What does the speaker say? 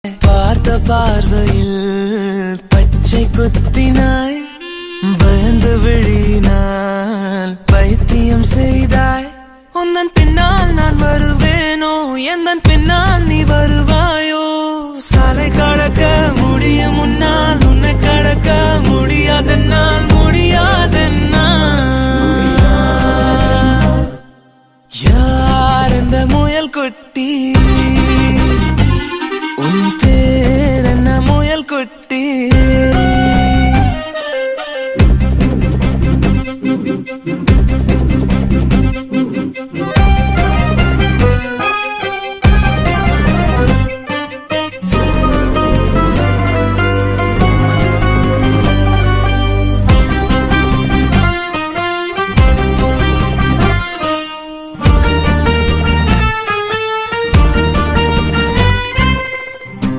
பார்த்த பார்வையில் பச்சை குத்தினாய், பயந்து விழினால் பைத்தியம் செய்தாய். உந்தன் பின்னால் நான் வருவேனோ, எந்தன் பின்னால் நீ வருவாயோ? சாலை கடக்க முடியும் முன்னால் உன்னை கடக்க முடியாதென்னால், யார் இந்த முயல் குட்டி? உன் பேர் என்ன முயல் குட்டி?